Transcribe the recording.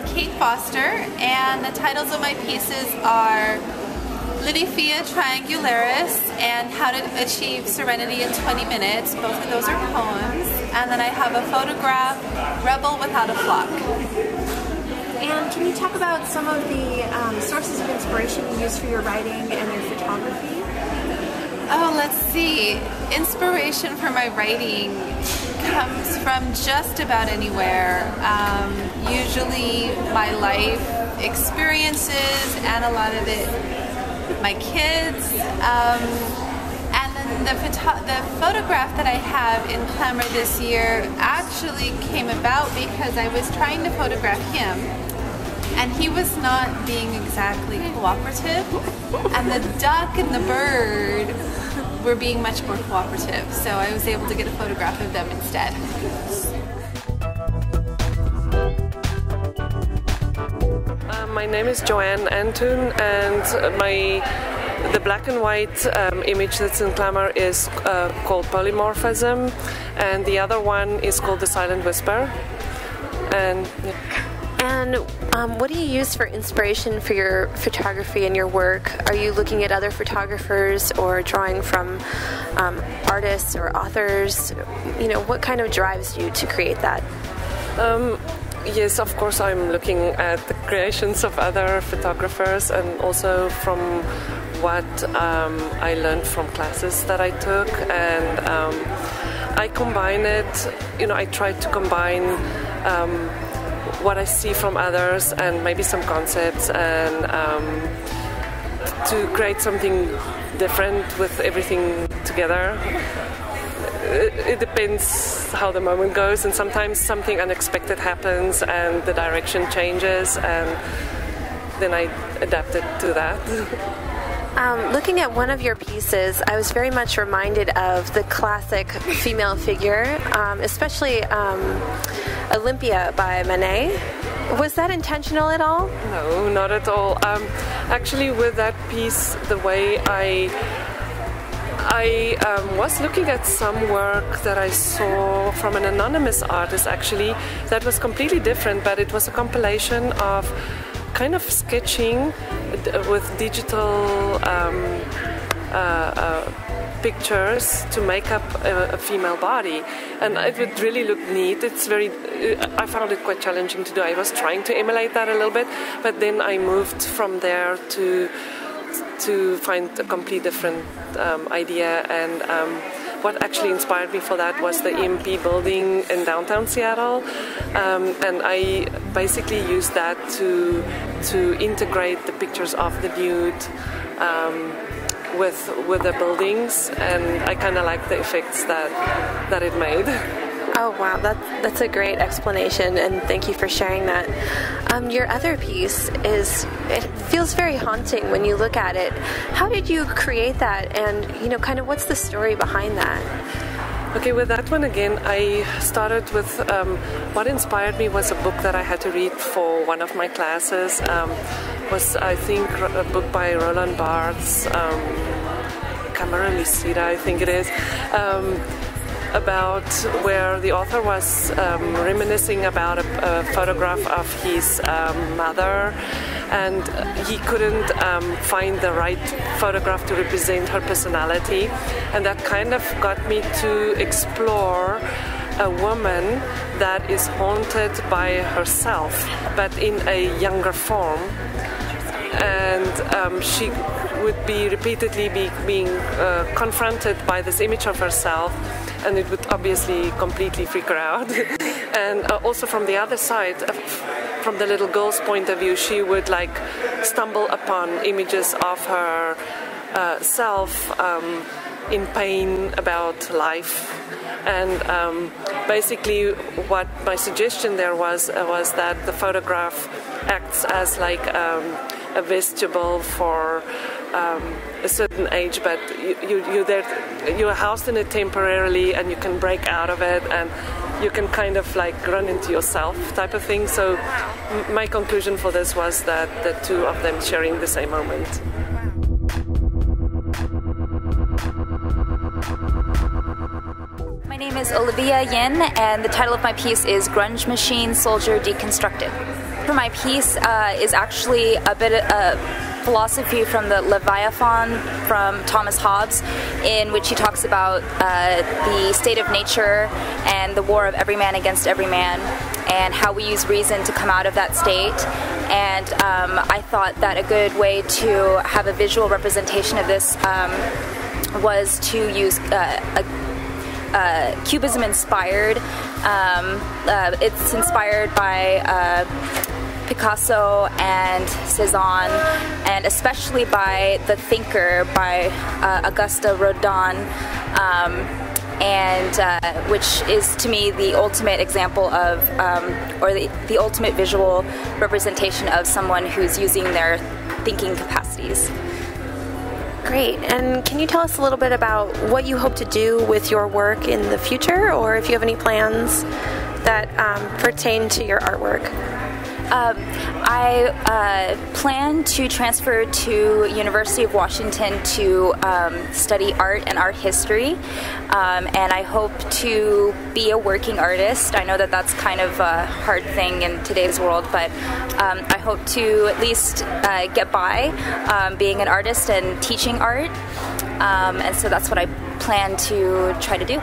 Kate Foster, and the titles of my pieces are Litifia Triangularis and How to Achieve Serenity in 20 Minutes. Both of those are poems. And then I have a photograph, Rebel Without a Flock. And can you talk about some of the sources of inspiration you use for your writing and your photography? Oh, let's see. Inspiration for my writing comes from just about anywhere. Usually my life experiences, and a lot of it my kids. And then the photograph that I have in Clamor this year actually came about because I was trying to photograph him, and he was not being exactly cooperative, and the duck and the bird were being much more cooperative, so I was able to get a photograph of them instead. My name is Joanne Antun, and the black and white image that's in Clamor is called Polymorphism, and the other one is called The Silent Whisper. And yeah. And what do you use for inspiration for your photography and your work? Are you looking at other photographers or drawing from artists or authors? You know, what kind of drives you to create that? Yes, of course I'm looking at the creations of other photographers, and also from what I learned from classes that I took, and I combine it, you know, I try to combine what I see from others and maybe some concepts, and to create something different with everything together. It depends how the moment goes, and sometimes something unexpected happens and the direction changes, and then I adapt it to that. Looking at one of your pieces, I was very much reminded of the classic female figure, especially Olympia by Manet. Was that intentional at all? No, not at all. Actually, with that piece, the way I was looking at some work that I saw from an anonymous artist, actually, that was completely different, but it was a compilation of kind of sketching with digital pictures to make up a female body, and it would really look neat. I found it quite challenging to do. I was trying to emulate that a little bit, but then I moved from there to find a complete different idea, and what actually inspired me for that was the EMP building in downtown Seattle, and I basically used that to integrate the pictures of the nude with the buildings, and I kind of like the effects that it made. Oh wow, that's a great explanation, and thank you for sharing that. Your other piece it feels very haunting when you look at it. How did you create that, and kind of what's the story behind that? Okay, with that one again, I started with what inspired me was a book that I had to read for one of my classes. Was I think a book by Roland Barthes, Camera Lucida, I think it is. About where the author was reminiscing about a photograph of his mother, and he couldn't find the right photograph to represent her personality, and that kind of got me to explore a woman that is haunted by herself, but in a younger form, and she would be repeatedly being confronted by this image of herself, and it would obviously completely freak her out. And also from the other side, from the little girl's point of view, she would stumble upon images of her self in pain about life. And basically what my suggestion there was that the photograph acts as a vestibule for a certain age, but you're housed in it temporarily, and you can break out of it, and you can kind of run into yourself type of thing. So my conclusion for this was that the two of them sharing the same moment. My name is Olivia Yin, and the title of my piece is Grunge Machine Soldier Deconstructed. for my piece is actually a bit of philosophy from the Leviathan from Thomas Hobbes, in which he talks about the state of nature and the war of every man against every man, and how we use reason to come out of that state. And I thought that a good way to have a visual representation of this was to use Cubism inspired. It's inspired by Picasso and Cézanne, and especially by The Thinker by Auguste Rodin, and which is to me the ultimate example of, or the ultimate visual representation of someone who's using their thinking capacities. Great. And can you tell us a little bit about what you hope to do with your work in the future, or if you have any plans that pertain to your artwork? I plan to transfer to University of Washington to study art and art history, and I hope to be a working artist. I know that that's kind of a hard thing in today's world, but I hope to at least get by being an artist and teaching art, and so that's what I plan to try to do.